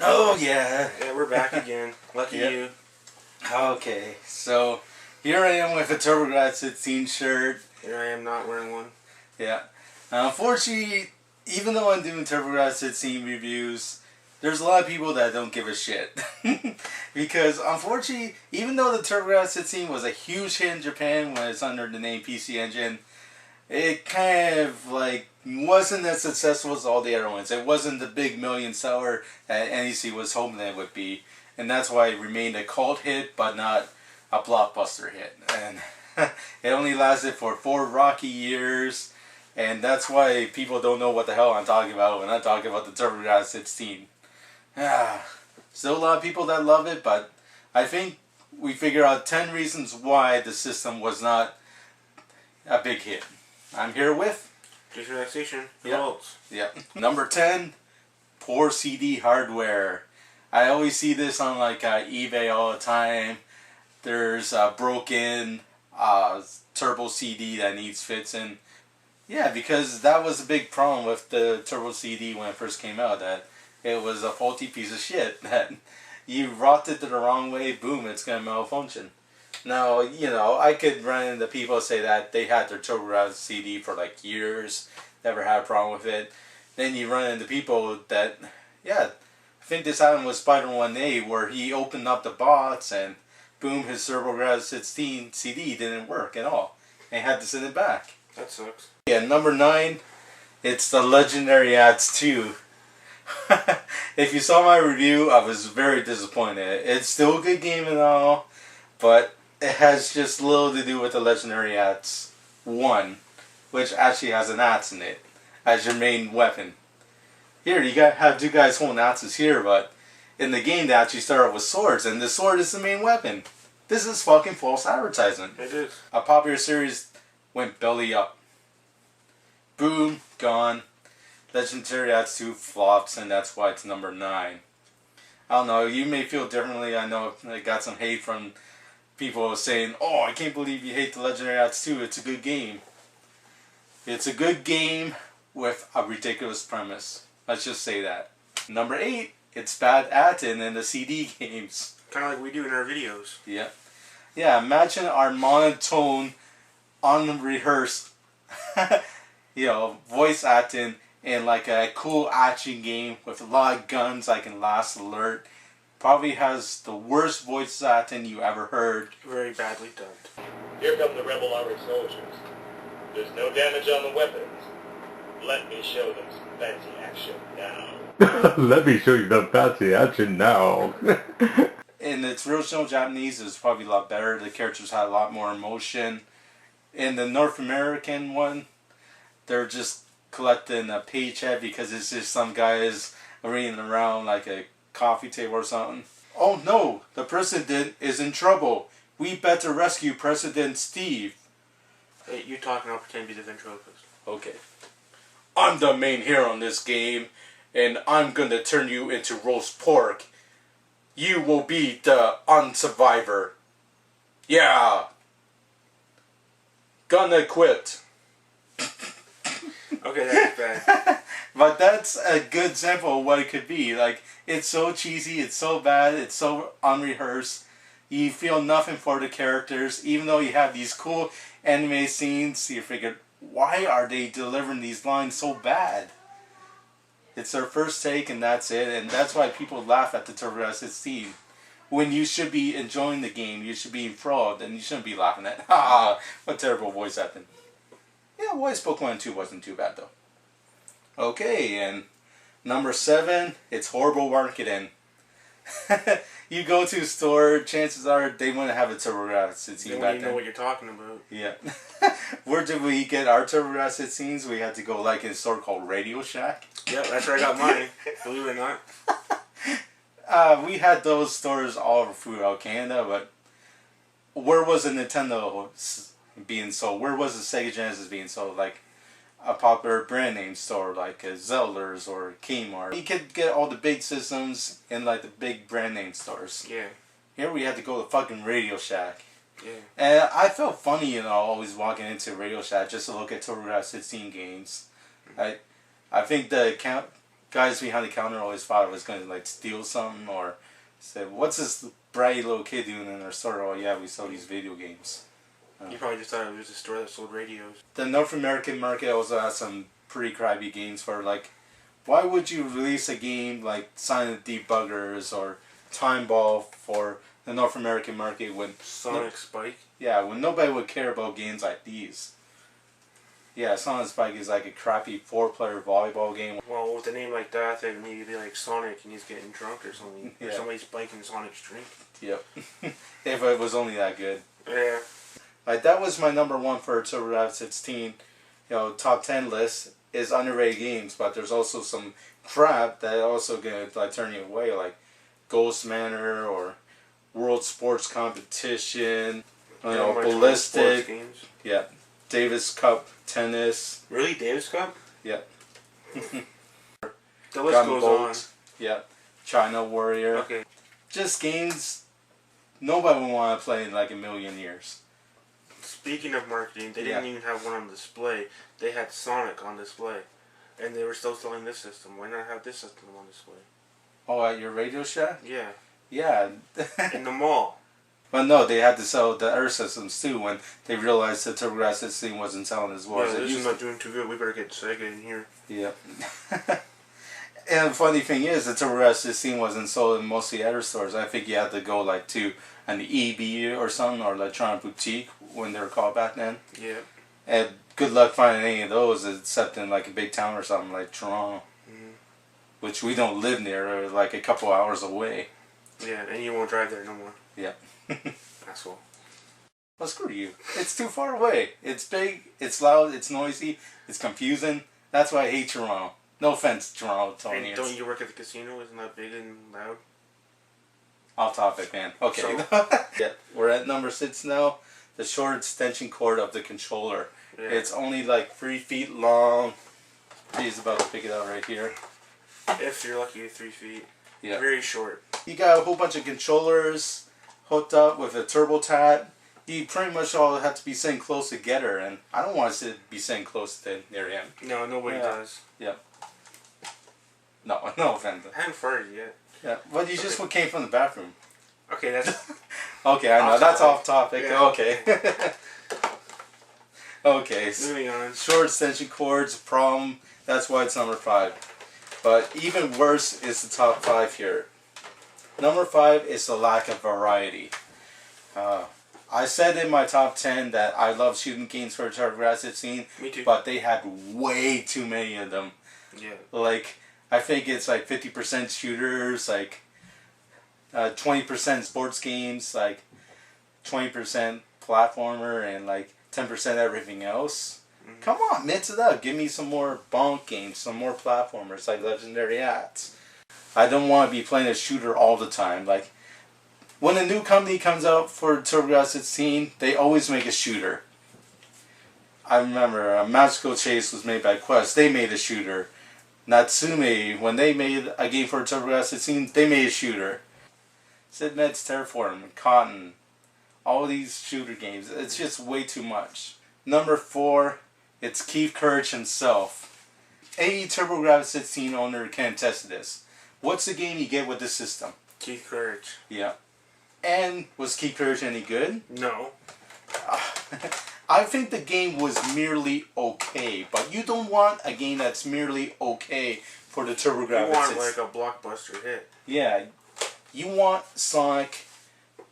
Oh yeah. Yeah, we're back again. Lucky Yep. you. Okay, so here I am with a Turbografx-16 shirt. Here I am not wearing one. Yeah. Unfortunately, even though I'm doing Turbografx-16 reviews, there's a lot of people that don't give a shit. Because unfortunately, even though the Turbografx-16 was a huge hit in Japan when it's under the name PC Engine, it kind of like wasn't as successful as all the other ones. It wasn't the big million seller that NEC was hoping it would be, and that's why it remained a cult hit but not a blockbuster hit. And it only lasted for 4 rocky years, and that's why people don't know what the hell I'm talking about when I talk about the Turbografx-16. Still a lot of people that love it, but I think we figured out 10 reasons why the system was not a big hit. I'm here with Just relaxation. Yep. Yep. Number 10, poor CD hardware. I always see this on like eBay all the time. There's a broken turbo CD that needs fixing. Yeah, because that was a big problem with the turbo CD when it first came out. That it was a faulty piece of shit. That you rocked it the wrong way, boom, it's gonna malfunction. Now, you know, I could run into people say that they had their Turbografx CD for like years, never had a problem with it. Then you run into people that, yeah, I think this happened with Spider-1A where he opened up the box and boom, his Turbografx-16 CD didn't work at all. And he had to send it back. That sucks. Yeah, number 9, it's the Legendary Ads 2. If you saw my review, I was very disappointed. It's still a good game and all, but it has just little to do with the Legendary Ads 1, which actually has an axe in it as your main weapon. Here, you have 2 guys holding axes here, but in the game they actually start with swords, and the sword is the main weapon. This is fucking false advertisement. It is. A popular series went belly up. Boom, gone. Legendary Ads 2 flops, and that's why it's number 9. I don't know, you may feel differently. I know I got some hate from people saying, oh, I can't believe you hate the Legendary Ads 2. It's a good game. It's a good game with a ridiculous premise. Let's just say that. Number 8, it's bad acting in the CD games. Kind of like we do in our videos. Yeah. Yeah, imagine our monotone, unrehearsed, voice acting in like a cool action game with a lot of guns like in Last Alert. Probably has the worst voice acting you ever heard. Very badly done. Here come the rebel armored soldiers. There's no damage on the weapons. Let me show them some fancy action now. Let me show you the fancy action now. In its original Japanese, it was probably a lot better. The characters had a lot more emotion. In the North American one, they're just collecting a paycheck because it's just some guys reading around like a coffee table or something. Oh no, the president is in trouble. We better rescue President Steve. Hey, you talk and I'll pretend to be the ventriloquist. Okay. I'm the main hero in this game, and I'm gonna turn you into roast pork. You will be the unsurvivor. Yeah. Gonna quit. Okay, that's bad. But that's a good example of what it could be. Like, it's so cheesy, it's so bad, it's so unrehearsed. You feel nothing for the characters, even though you have these cool anime scenes. You figure, why are they delivering these lines so bad? It's their first take and that's it, and that's why people laugh at the Turbografx-16. When you should be enjoying the game, you should be enthralled, and you shouldn't be laughing at, what terrible voice acting. Yeah, Voice Pokemon 2 wasn't too bad though. Okay, and number 7, it's horrible marketing. You go to a store, chances are they wouldn't have a Turbografx-16 They back wouldn't then. know what you're talking about. Yeah. Where did we get our Turbografx-16s? We had to go like in a store called Radio Shack. Yep, that's where I got mine. Believe it or not. We had those stores all over throughout Canada, but where was the Nintendo being sold? Where was the Sega Genesis being sold? Like a popular brand name store like Zeller's or Kmart. You could get all the big systems in like the big brand name stores. Yeah. Here we had to go to fucking Radio Shack. Yeah. And I felt funny, always walking into Radio Shack just to look at Turbografx-16 games. I think the guys behind the counter always thought I was going to like steal something or say, "What's this bratty little kid doing in our store?" Oh yeah, we sell these video games. You probably just thought it was a store that sold radios. The North American market also has some pretty crappy games for like, why would you release a game like Silent Debuggers or Time Ball for the North American market when Sonic Spike? Yeah, when nobody would care about games like these. Yeah, Sonic Spike is like a crappy 4-player volleyball game. Well, with a name like that, I think maybe it'd be like Sonic and he's getting drunk or something. Yeah. Or somebody's spiking Sonic's drink. Yep. If it was only that good. Yeah. Like, that was my number one for Turbografx-16. You know, top 10 list is underrated games, but there's also some crap that also gonna like turn you away, like Ghost Manor or World Sports Competition, you know, Ballistic, games. yeah, Davis Cup Tennis, Really, Davis Cup? yeah, The list goes on. yeah, China Warrior, Okay. just games nobody would want to play in like a million years. Speaking of marketing, they didn't even have one on display. They had Sonic on display. And they were still selling this system. Why not have this system on display? Oh, at your Radio Shack? Yeah. Yeah. In the mall. But no, they had to sell the other systems too when they realized that Turbografx-16 wasn't selling as well as it this used is to. not doing too good. We better get Sega in here. Yeah. And the funny thing is, the Turbografx-16 wasn't sold in most of the other stores. I think you had to go like to an EB or something, or Electronic Boutique when they were called back then. Yeah. And good luck finding any of those except in like a big town or something like Toronto. Mm-hmm. Which we don't live near, or like a couple hours away. Yeah, and you won't drive there no more. Yeah. Asshole. Well, screw you. It's too far away. It's big, it's loud, it's noisy, it's confusing. That's why I hate Toronto. No offense, Toronto, And Tony. don't you work at the casino? Isn't that big and loud? Off topic, man. Okay. So- Yeah, we're at number 6 now. The short extension cord of the controller. Yeah. It's only like 3 feet long. He's about to pick it out right here. If you're lucky, 3 feet. Yeah. Very short. You got a whole bunch of controllers hooked up with a turbo tat. You pretty much all have to be sitting close together, and I don't want to be sitting close to near him. No, nobody does. Yeah. No, no offense. I haven't farted yet. Yeah, but you just came from the bathroom. Okay, that's... Okay, I know, Off that's topic. off topic. Yeah. Okay. Okay, so Moving on. short extension cords, problem, that's why it's number 5. But even worse is the top 5 here. Number 5 is the lack of variety. I said in my top 10 that I love shooting games for Turbografx-16, Me too. but they had way too many of them. Yeah. Like, I think it's like 50% shooters, like 20% sports games, like 20% platformer, and like 10% everything else. Mm-hmm. Come on, mix it up. Give me some more bonk games, some more platformers like Legendary Acts. I don't want to be playing a shooter all the time. Like, when a new company comes out for Turbografx-16, they always make a shooter. I remember Magical Chase was made by Quest. They made a shooter. Natsume, when they made a game for Turbografx-16, they made a shooter. Sid Meier's Terraform, Cotton, all these shooter games. It's just way too much. Number 4, it's Keith Courage himself. Any Turbografx-16 owner can attest this. What's the game you get with the system? Keith Courage. Yeah. And was Keith Courage any good? No. I think the game was merely okay, but you don't want a game that's merely okay for the Turbografx. You want like a blockbuster hit. Yeah. You want Sonic.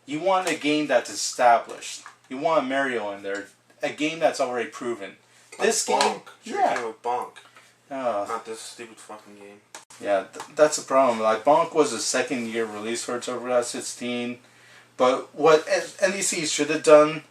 You want a game that's established. You want Mario in there. A game that's already proven. Like This Bonk. game... Should've came with Bonk. Uh, Not this stupid fucking game. Yeah, that's the problem. Like, Bonk was a second-year release for Turbografx-16, but what NEC should have done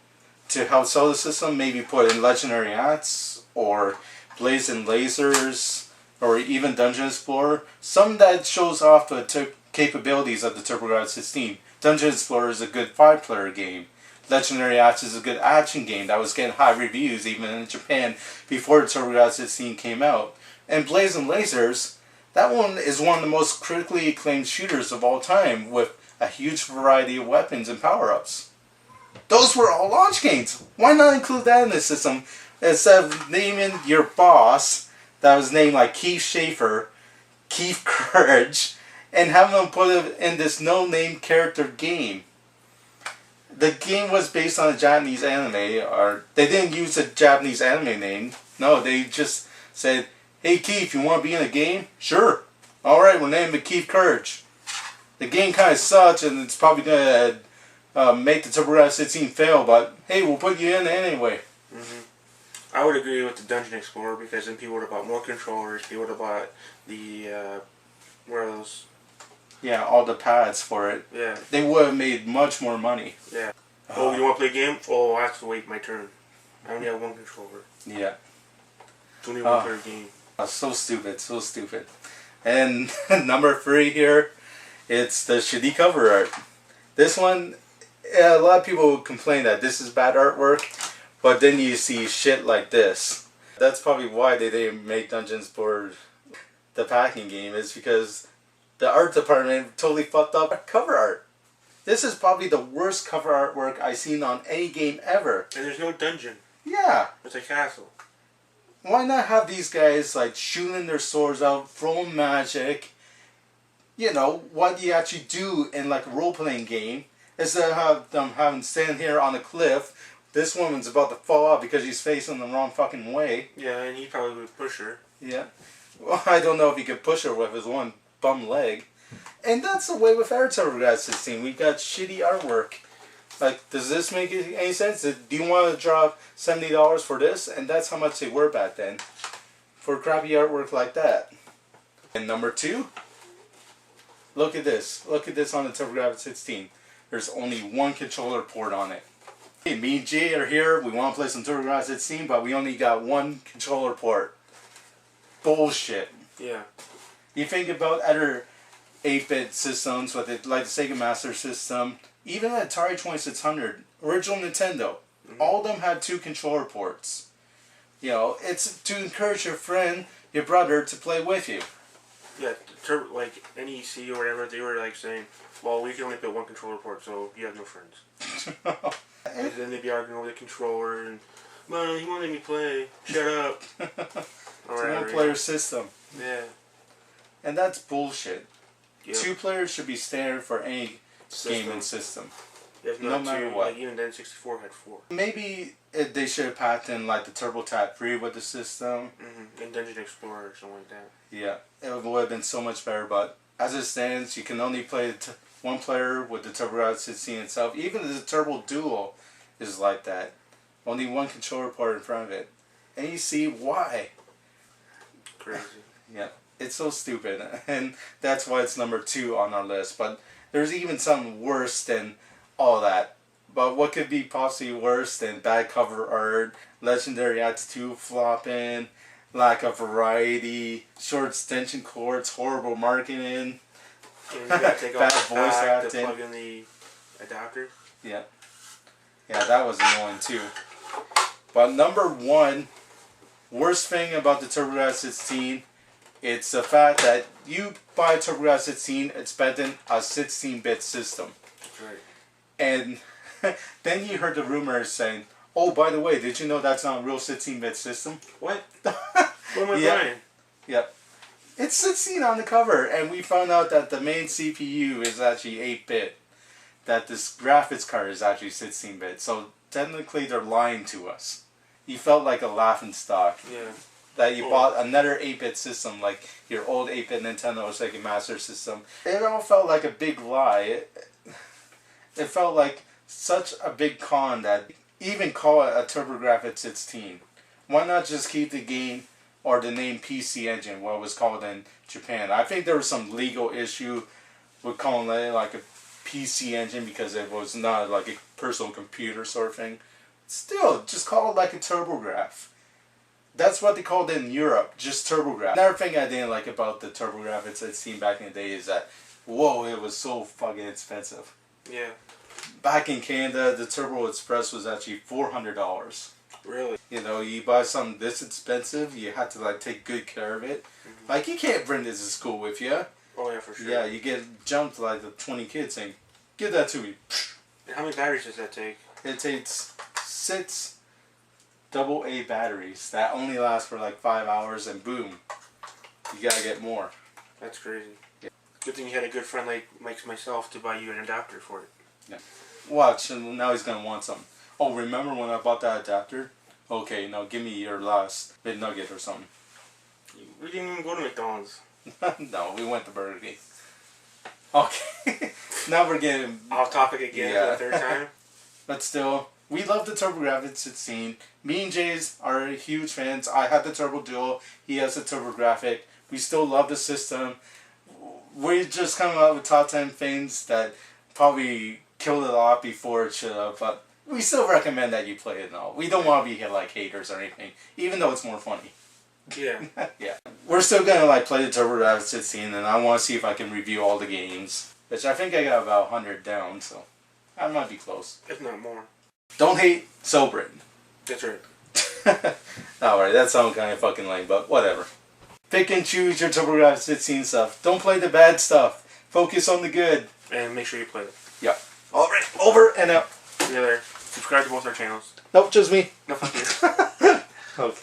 to help sell the system, maybe put in Legendary Acts, or Blazing Lasers, or even Dungeon Explorer, something that shows off the capabilities of the Turbografx-16. Dungeon Explorer is a good 5-player game. Legendary Acts is a good action game that was getting high reviews even in Japan before the Turbografx-16 came out. And Blazing Lasers, that one is one of the most critically acclaimed shooters of all time, with a huge variety of weapons and power-ups. Those were all launch games. Why not include that in the system instead of naming your boss that was named like Keith Schaefer, Keith Courage and have them put it in this no-name character game. The game was based on a Japanese anime, or they didn't use a Japanese anime name. No, they just said, "Hey Keith, you want to be in a game? Sure. Alright, we'll name it Keith Courage." The game kind of sucks, and it's probably going to make the Turbografx-16 fail, but hey, we'll put you in anyway. I would agree with the Dungeon Explorer, because then people would have bought more controllers, people would have bought the, what are those? Yeah, all the pads for it. Yeah. They would have made much more money. Yeah. Oh, you want to play a game? Oh, I have to wait my turn. I only have one controller. Yeah. It's only one per game. So stupid, so stupid. And number 3 here, it's the shitty cover art. This one, a lot of people complain that this is bad artwork, but then you see shit like this. That's probably why they didn't make Dungeons for the packing game, is because the art department totally fucked up cover art. This is probably the worst cover artwork I've seen on any game ever. And there's no dungeon. Yeah. It's a castle. Why not have these guys like shooting their swords out, throwing magic? You know, what you actually do in like a role-playing game. Instead of have them having stand here on a cliff. This woman's about to fall off because she's facing the wrong fucking way. Yeah, and he probably would push her. Yeah. Well, I don't know if he could push her with his one bum leg. And that's the way with our Turbografx-16. We've got shitty artwork. Like, does this make any sense? Do you want to drop $70 for this? And that's how much they were back then. For crappy artwork like that. And number 2. Look at this. Look at this on the Turbografx-16. There's only one controller port on it. Hey, me and Jay are here. We want to play some Turbografx-16, but we only got one controller port. Bullshit. Yeah. You think about other 8-bit systems with it, like the Sega Master System, even the Atari 2600, original Nintendo, all of them had 2 controller ports. You know, it's to encourage your friend, your brother, to play with you. Yeah, like NEC or whatever, they were like saying, well, we can only put one controller port, so you have no friends. And then they'd be arguing over the controller, and, well, he wanted me to play, shut up. It's a one-player system. Yeah. And that's bullshit. Yep. 2 players should be standard for any gaming system. If No not matter two, what. like even then 64 had 4. Maybe they should have packed in like the TurboTap 3 with the system. And Dungeon Explorer or something like that. Yeah, it would have been so much better, but as it stands, you can only play one player with the Turbografx-16 itself. Even the Turbo Duo is like that. Only one controller port in front of it. And you see why. Crazy. Yeah, it's so stupid. And that's why it's number 2 on our list. But there's even something worse than all that. But what could be possibly worse than bad cover art, legendary attitude flopping, lack of variety, short extension cords, horrible marketing, And you gotta take bad off the voice back to acting. plug in the adapter. Yeah. Yeah, that was annoying too. But number 1, worst thing about the Turbografx-16, it's the fact that you buy a Turbografx-16 expecting a 16-bit system. That's right. And then you heard the rumors saying, oh, by the way, did you know that's not a real 16-bit system? What? What am I buying? Yep. It's 16 on the cover, and we found out that the main CPU is actually 8-bit. That this graphics card is actually 16-bit. So technically they're lying to us. You felt like a laughing stock. Yeah. That you bought another 8-bit system, like your old 8-bit Nintendo or Sega Master System. It all felt like a big lie. It felt like such a big con that even call it a Turbografx-16. Why not just keep the game or the name PC Engine, what it was called in Japan? I think there was some legal issue with calling it like a PC Engine because it was not like a personal computer sort of thing. Still, just call it like a Turbograph. That's what they called it in Europe, just Turbograph. Another thing I didn't like about the Turbografx-16 back in the day is that, whoa, it was so fucking expensive. Yeah. Back in Canada, the Turbo Express was actually $400. Really? You know, you buy something this expensive, you have to like take good care of it. Like, you can't bring this to school with you. Oh yeah, for sure. Yeah, you get jumped like the 20 kids saying, give that to me. And how many batteries does that take? It takes 6 AA batteries that only last for like 5 hours, and boom, you gotta get more. That's crazy. Yeah. Good thing you had a good friend like myself to buy you an adapter for it. Yeah. Watch, and now he's gonna want some. Oh, remember when I bought that adapter? Okay, now give me your last McNugget or something. We didn't even go to McDonald's. No, we went to Burger King. Okay, now we're getting off topic again for the third time. But still, we love the Turbografx-16. Me and Jays are huge fans. I had the Turbo Duo. He has the Turbografx. We still love the system. We're just coming out with top 10 things that probably killed it off before it should have, but we still recommend that you play it and all. We don't want to be like haters or anything, even though it's more funny. Yeah. Yeah. We're still gonna like play the Turbografx-16, and I want to see if I can review all the games, which I think I got about 100 down, so I might be close. If not more. Don't hate, celebrate. That's right. Alright, that sounds kind of fucking lame, but whatever. Pick and choose your Turbografx-16 stuff. Don't play the bad stuff. Focus on the good. And make sure you play it. Yeah. Alright, over and out. See you there. Subscribe to both our channels. Nope, just me. No, fuck you. Okay.